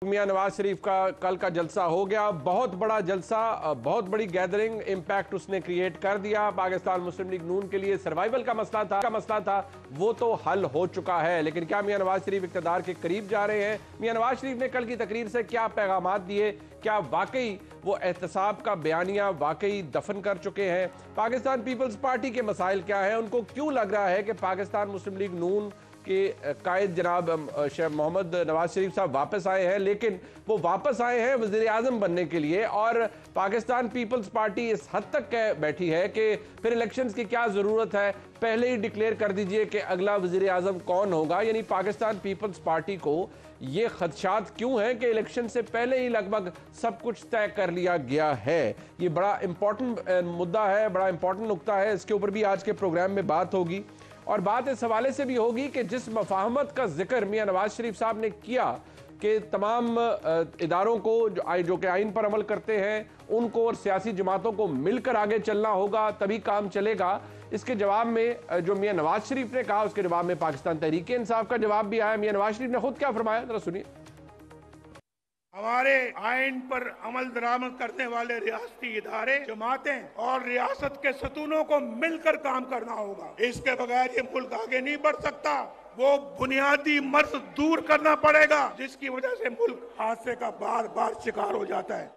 मियां नवाज शरीफ का कल का जलसा हो गया, बहुत बड़ा जलसा, बहुत बड़ी गैदरिंग, इम्पैक्ट उसने क्रिएट कर दिया। पाकिस्तान मुस्लिम लीग नून के लिए सर्वाइवल का मसला था वो तो हल हो चुका है। लेकिन क्या मियां नवाज शरीफ इक़्तिदार के करीब जा रहे हैं? मियां नवाज शरीफ ने कल की तकरीर से क्या पैगामात दिए? क्या वाकई वो एहतसाब का बयानिया वाकई दफन कर चुके हैं? पाकिस्तान पीपल्स पार्टी के मसाइल क्या है? उनको क्यों लग रहा है कि पाकिस्तान मुस्लिम लीग नून के कायद जनाब शेख मोहम्मद नवाज शरीफ साहब वापस आए हैं, लेकिन वो वापस आए हैं वज़ीर आज़म बनने के लिए, और पाकिस्तान पीपल्स पार्टी इस हद तक बैठी है कि फिर इलेक्शंस की क्या ज़रूरत है, पहले ही डिक्लेयर कर दीजिए कि अगला वज़ीर आज़म कौन होगा। यानी पाकिस्तान पीपल्स पार्टी को ये खदशात क्यों हैं कि इलेक्शन से पहले ही लगभग सब कुछ तय कर लिया गया है? ये बड़ा इंपॉर्टेंट मुद्दा है, बड़ा इंपॉर्टेंट नुक्ता है। इसके ऊपर भी आज के प्रोग्राम में बात होगी, और बात इस हवाले से भी होगी कि जिस मफाहमत का जिक्र मियां नवाज शरीफ साहब ने किया कि तमाम इदारों को जो कि आइन पर अमल करते हैं उनको और सियासी जमातों को मिलकर आगे चलना होगा, तभी काम चलेगा। इसके जवाब में जो मियां नवाज शरीफ ने कहा, उसके जवाब में पाकिस्तान तहरीक इंसाफ का जवाब भी आया। मियां नवाज शरीफ ने खुद क्या फरमाया, जरा सुनिए। हमारे आइन पर अमल दरामद करने वाले रियासती इदारे, जमातें और रियासत के सतूनों को मिलकर काम करना होगा। इसके बगैर ये मुल्क आगे नहीं बढ़ सकता। वो बुनियादी मर्ज दूर करना पड़ेगा जिसकी वजह से मुल्क हादसे का बार बार शिकार हो जाता है।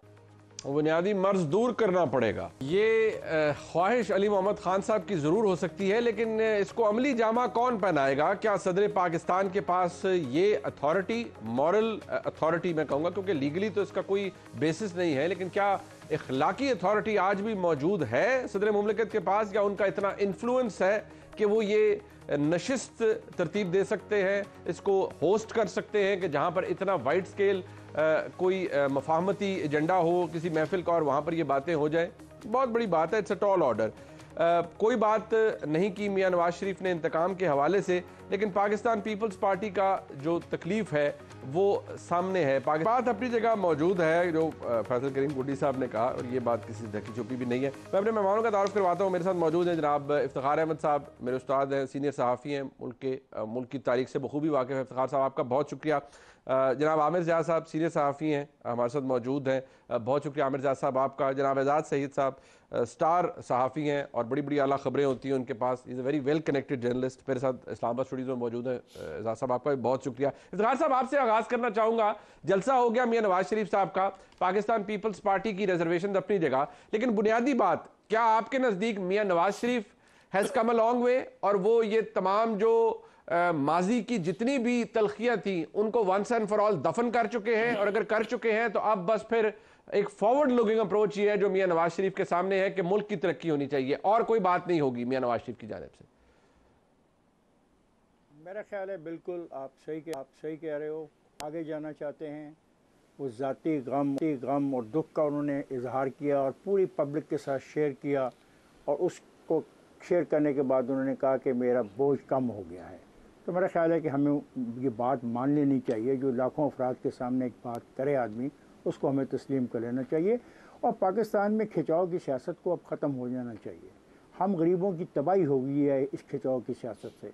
बुनियादी मर्ज दूर करना पड़ेगा। ये ख्वाहिश अली मोहम्मद खान साहब की ज़रूर हो सकती है, लेकिन इसको अमली जामा कौन पहनाएगा? क्या सदर पाकिस्तान के पास ये अथॉरिटी, मॉरल अथॉरिटी मैं कहूँगा, क्योंकि लीगली तो इसका कोई बेसिस नहीं है, लेकिन क्या इखलाकी अथॉरिटी आज भी मौजूद है सदर मुमलिकत के पास, या उनका इतना इन्फ्लुएंस है कि वो ये नशिस्त तरतीब दे सकते हैं, इसको होस्ट कर सकते हैं कि जहाँ पर इतना वाइड स्केल कोई मफाहमती एजेंडा हो किसी महफिल का और वहाँ पर ये बातें हो जाए? बहुत बड़ी बात है। It's a tall order. कोई बात नहीं की मियां नवाज शरीफ ने इंतकाम के हवाले से, लेकिन पाकिस्तान पीपल्स पार्टी का जो तकलीफ है वो सामने है। बात अपनी जगह मौजूद है जो फैसल करीम गुड्डी साहब ने कहा, और ये बात किसी ढकी छुपी भी नहीं है। मैं अपने मेहमानों का तारुफ करवाता हूँ। मेरे साथ मौजूद हैं जनाब इफ्तिखार अहमद साहब, मेरे उस्ताद हैं, सीनियर सहाफ़ी हैं, मुल्क की तारीख से बखूबी वाकिफ़ है। इफ्तिखार साहब आपका बहुत शुक्रिया। जनाब आमिर ज़िया साहब सीनियर सहाफ़ी हैं, हमारे साथ मौजूद हैं, बहुत शुक्रिया आमिर ज़िया साहब आपका। जनाब एजाज सईद साहब स्टार सहाफ़ी हैं और बड़ी बड़ी आला खबरें होती हैं उनके पास, is a very well connected journalist, मेरे साथ इस्लामाबाद स्टूडियोज़ में मौजूद है। एजाज साहब आपका भी बहुत शुक्रिया। इफ्तिखार साहब आपसे आगाज़ करना चाहूँगा। जलसा हो गया मियां नवाज शरीफ साहब का, पाकिस्तान पीपल्स पार्टी की रिजर्वेशन अपनी जगह, लेकिन बुनियादी बात, क्या आपके नज़दीक Mian Nawaz Sharif has come a long way, और वो ये तमाम जो माजी की जितनी भी तलखियाँ थी उनको वंस एंड फॉर ऑल दफन कर चुके हैं? और अगर कर चुके हैं तो अब बस फिर एक फॉरवर्ड लुकिंग अप्रोच ये है जो मियां नवाज शरीफ के सामने है कि मुल्क की तरक्की होनी चाहिए, और कोई बात नहीं होगी मियां नवाज शरीफ की जानिब से? मेरा ख्याल है बिल्कुल आप सही कह रहे हो। आगे जाना चाहते हैं, उस ज़ाती गम और दुख का उन्होंने इजहार किया और पूरी पब्लिक के साथ शेयर किया, और उसको शेयर करने के बाद उन्होंने कहा कि मेरा बोझ कम हो गया है। तो मेरा ख्याल है कि हमें ये बात मान लेनी चाहिए। जो लाखों अफराद के सामने एक बात करे आदमी, उसको हमें तस्लीम कर लेना चाहिए, और पाकिस्तान में खिंचाव की सियासत को अब ख़त्म हो जाना चाहिए। हम गरीबों की तबाही हो गई है इस खिंचाव की सियासत से।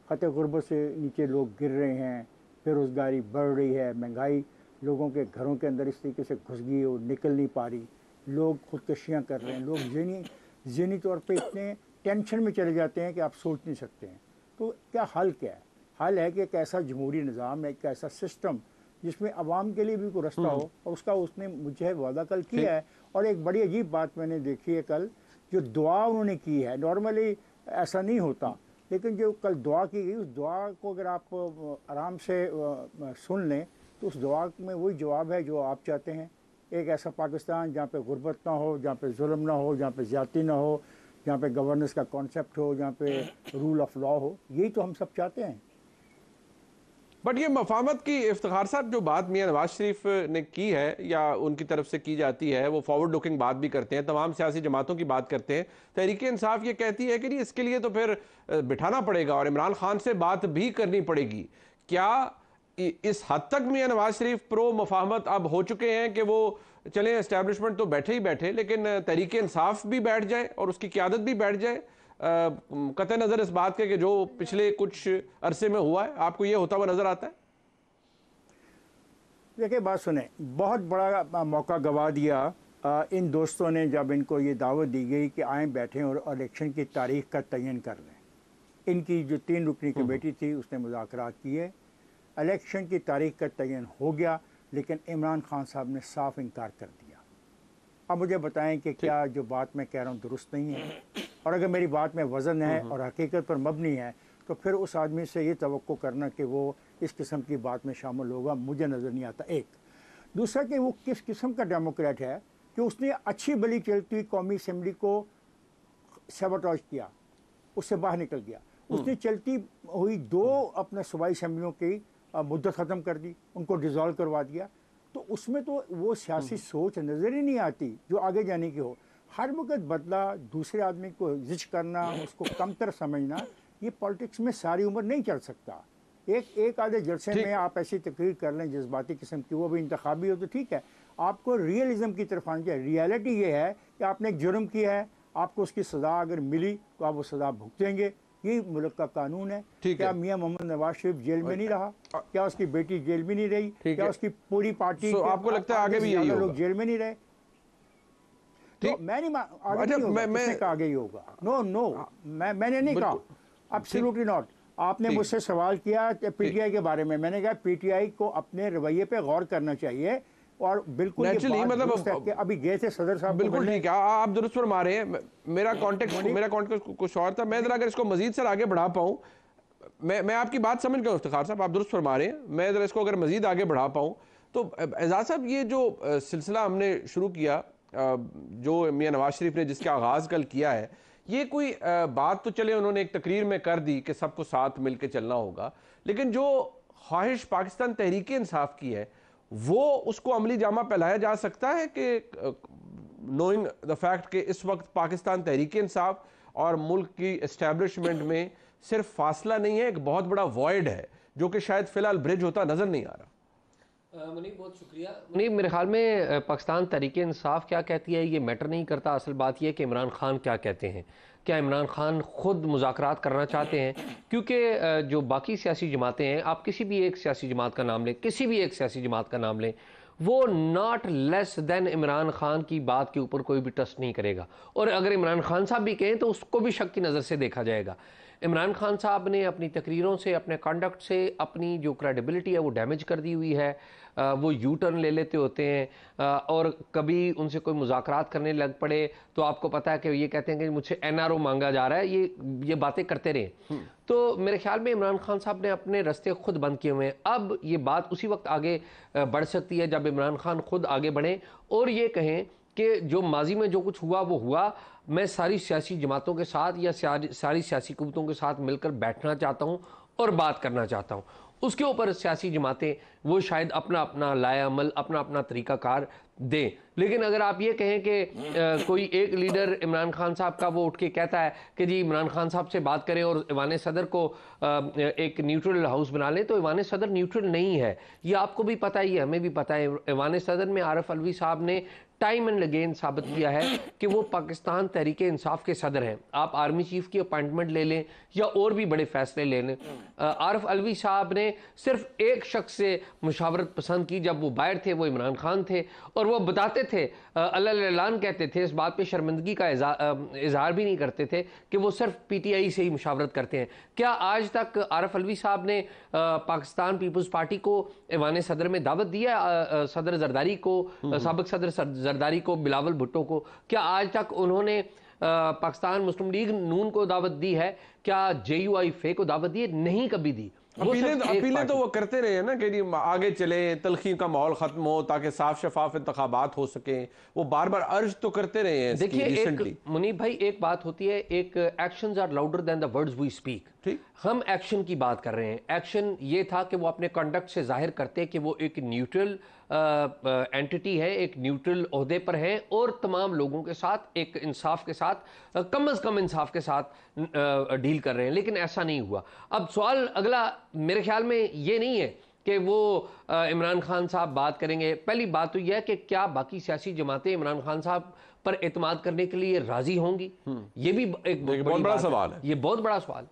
खत गुर्बत से नीचे लोग गिर रहे हैं, बेरोज़गारी बढ़ रही है, महंगाई लोगों के घरों के अंदर इस तरीके से घुस गई है वो निकल नहीं पा रही, लोग खुदकशियाँ कर रहे हैं, लोग ज़हनी तौर पे इतने टेंशन में चले जाते हैं कि आप सोच नहीं सकते हैं। तो क्या हल है? हल है कि एक ऐसा जमहूरी निज़ाम, एक ऐसा सिस्टम जिसमें आवाम के लिए भी कोई रास्ता हो, और उसका उसने मुझे वादा कल किया है। और एक बड़ी अजीब बात मैंने देखी है कल, जो दुआ उन्होंने की है, नॉर्मली ऐसा नहीं होता, लेकिन जो कल दुआ की गई, उस दुआ को अगर आप आराम से सुन लें तो उस दुआ में वही जवाब है जो आप चाहते हैं। एक ऐसा पाकिस्तान जहाँ पे गुर्बत ना हो, जहाँ पे जुल्म ना हो, जहाँ पे ज़्यादती ना हो, जहाँ पे गवर्नेंस का कॉन्सेप्ट हो, जहाँ पे रूल ऑफ लॉ हो, यही तो हम सब चाहते हैं। बट ये मफाहमत की इफ्तिखार साहब जो बात मियां नवाज शरीफ ने की है या उनकी तरफ से की जाती है, वो फॉरवर्ड लुकिंग बात भी करते हैं, तमाम सियासी जमातों की बात करते हैं। तहरीक इंसाफ ये कहती है कि नहीं, इसके लिए तो फिर बिठाना पड़ेगा और इमरान खान से बात भी करनी पड़ेगी। क्या इस हद तक मियां नवाज शरीफ प्रो मफाहमत अब हो चुके हैं कि वो चलें एस्टैब्लिशमेंट तो बैठे ही बैठे, लेकिन तहरीक इंसाफ भी बैठ जाए और उसकी क़यादत भी बैठ जाए, कतई नज़र इस बात के कि जो पिछले कुछ अरसे में हुआ है? आपको ये होता हुआ नजर आता है? देखिए बात सुने, बहुत बड़ा मौका गवा दिया इन दोस्तों ने जब इनको ये दावत दी गई कि आए बैठें और इलेक्शन की तारीख का तयन कर लें। इनकी जो 3 रुकनी कमेटी थी उसने मुज़ाकरात किए, इलेक्शन की तारीख का तयन हो गया, लेकिन इमरान खान साहब ने साफ इनकार कर दिया। अब मुझे बताएं कि क्या जो बात मैं कह रहा हूँ दुरुस्त नहीं है, और अगर मेरी बात में वज़न है और हकीकत पर मबनी है तो फिर उस आदमी से ये तवक्को करना कि वो इस किस्म की बात में शामिल होगा, मुझे नज़र नहीं आता। एक दूसरा कि वो किस किस्म का डेमोक्रेट है कि उसने अच्छी भली चलती हुई कौमी असम्बली को सबोटाज किया, उससे बाहर निकल गया। उसने चलती हुई 2 अपने सूबाई असम्बलियों की मुद्दत ख़त्म कर दी, उनको डिज़ोल्व करवा दिया। तो उसमें तो वो सियासी सोच नज़र ही नहीं आती जो आगे जाने की हो। हर वक्त बदला, दूसरे आदमी को जिच करना, उसको कमतर समझना, ये पॉलिटिक्स में सारी उम्र नहीं चल सकता। एक आधे जलसे में आप ऐसी तकरीर कर लें जज्बाती किस्म की, वो भी इंतखाबी हो तो ठीक है। आपको रियलिज्म की तरफ आना चाहिए। रियलिटी ये है कि आपने एक जुर्म किया है, आपको उसकी सज़ा अगर मिली तो आप वो सज़ा भुगतेंगे, यही मुल्क का कानून है। क्या मियाँ मोहम्मद नवाज शरीफ जेल में नहीं रहा? क्या उसकी बेटी जेल में नहीं रही? क्या उसकी पूरी पार्टी आपको लगता है आगे भी यही होगा? लोग जेल में नहीं रहे? तो मैं नहीं आगे नहीं होगा, किसने कहा आगे ही होगा? नो, मैंने नहीं कहा, एब्सोल्युटली नॉट। आपने मुझसे सवाल किया पीटीआई के बारे में, मैंने कहा पीटीआई को अपने रवैये पे गौर करना चाहिए। और बिल्कुल मतलब अभी गए थे सदर साहब, बिल्कुल ठीक है, आप दुरुस्त फरमा रहे हैं। मेरा कॉन्टेक्स्ट कुछ और था। मैं जरा अगर इसको मजीद सर आगे बढ़ा पाऊँ, मैं आपकी बात समझ गया इफ्तिखार साहब, आप दुरुस्त फरमा रहे हैं। मैं जरा इसको अगर मजीद आगे बढ़ा पाऊँ तो एजाज साहब, ये जो सिलसिला हमने शुरू किया, जो मियाँ नवाज शरीफ ने जिसका आगाज़ कल किया है, ये कोई बात तो चले उन्होंने एक तकरीर में कर दी कि सबको साथ मिलकर चलना होगा, लेकिन जो ख्वाहिश पाकिस्तान तहरीक इंसाफ की है वो उसको अमली जामा पहनाया जा सकता है कि नोइंग द फैक्ट कि इस वक्त पाकिस्तान तहरीक इंसाफ और मुल्क की एस्टैब्लिशमेंट में सिर्फ फासला नहीं है, एक बहुत बड़ा वॉइड है जो कि शायद फिलहाल ब्रिज होता नजर नहीं आ रहा। मुनीब बहुत शुक्रिया। मुनीब, मेरे ख्याल में पाकिस्तान तहरीक इंसाफ क्या कहती है ये मैटर नहीं करता। असल बात यह है कि इमरान खान क्या कहते हैं। क्या इमरान खान खुद मुज़ाकरात करना चाहते हैं? क्योंकि जो बाकी सियासी जमातें हैं, आप किसी भी एक सियासी जमात का नाम लें, किसी भी एक सियासी जमात का नाम लें, वो not less than Imran Khan की बात के ऊपर कोई भी ट्रस्ट नहीं करेगा। और अगर इमरान खान साहब भी कहें तो उसको भी शक की नज़र से देखा जाएगा। इमरान खान साहब ने अपनी तकरीरों से, अपने कंडक्ट से अपनी जो क्रेडिबिलिटी है वो डैमेज कर दी हुई है। वो यू टर्न ले लेते होते हैं और कभी उनसे कोई मुज़ाकरात करने लग पड़े तो आपको पता है कि ये कहते हैं कि मुझसे एनआरओ मांगा जा रहा है, ये बातें करते रहे। तो मेरे ख्याल में इमरान खान साहब ने अपने रास्ते खुद बंद किए हुए हैं। अब ये बात उसी वक्त आगे बढ़ सकती है जब इमरान खान खुद आगे बढ़ें और ये कहें कि जो माजी में जो कुछ हुआ वो हुआ, मैं सारी सियासी जमातों के साथ या सारी सियासी कुव्वतों के साथ मिलकर बैठना चाहता हूँ और बात करना चाहता हूँ। उसके ऊपर सियासी जमातें वो शायद अपना अपना लाया अमल, अपना अपना तरीक़ाकार दें। लेकिन अगर आप ये कहें कि कोई एक लीडर इमरान खान साहब का वो उठ के कहता है कि जी इमरान खान साहब से बात करें और ईवान सदर को एक न्यूट्रल हाउस बना लें, तो ईवान सदर न्यूट्रल नहीं है, ये आपको भी पता ही है, हमें भी पता है। ईवान सदर में आरिफ अलवी साहब ने टाइम एंड अगेन साबित किया है कि वो पाकिस्तान तहरीक इंसाफ के सदर हैं। आप आर्मी चीफ की अपॉइंटमेंट ले लें या और भी बड़े फैसले ले लें, आरिफ अलवी साहब ने सिर्फ एक शख्स से मुशावरत पसंद की, जब वो बाहर थे वो इमरान खान थे, और वो बताते थे, अल्लाह ऐलान कहते थे, इस बात पे शर्मिंदगी का इजहार भी नहीं करते थे कि वो सिर्फ पीटीआई से ही मुशावरत करते हैं। क्या आज तक आरिफ अलवी साहब ने पाकिस्तान पीपल्स पार्टी को ईवान सदर में दावत दिया? सदर जरदारी को, साबिक सदर जरदारी को, बिलावल भुट्टो को, क्या आज तक उन्होंने पाकिस्तान मुस्लिम लीग नून को दावत दी है? क्या JUIF को दावत दी है? नहीं, कभी दी। अपीलें तो वो करते रहे हैं ना कि जी आगे चले, तलखी का माहौल खत्म हो ताकि साफ शफाफ इंतखाबात हो सके, वो बार बार अर्ज तो करते रहे हैं। देखिए मुनीब भाई, एक बात होती है, एक actions are louder than the words we speak. ठीक, हम एक्शन की बात कर रहे हैं। एक्शन ये था कि वो अपने कंडक्ट से जाहिर करते कि वो एक न्यूट्रल एंटिटी है, एक न्यूट्रल ओहदे पर है और तमाम लोगों के साथ एक इंसाफ के साथ, कम अज़ कम इंसाफ के साथ डील कर रहे हैं। लेकिन ऐसा नहीं हुआ। अब सवाल अगला मेरे ख्याल में ये नहीं है कि वो इमरान खान साहब बात करेंगे। पहली बात तो यह है कि क्या बाकी सियासी जमातें इमरान खान साहब पर एतमाद करने के लिए राजी होंगी? ये भी एक बहुत बड़ा सवाल है। ये बहुत बड़ा सवाल।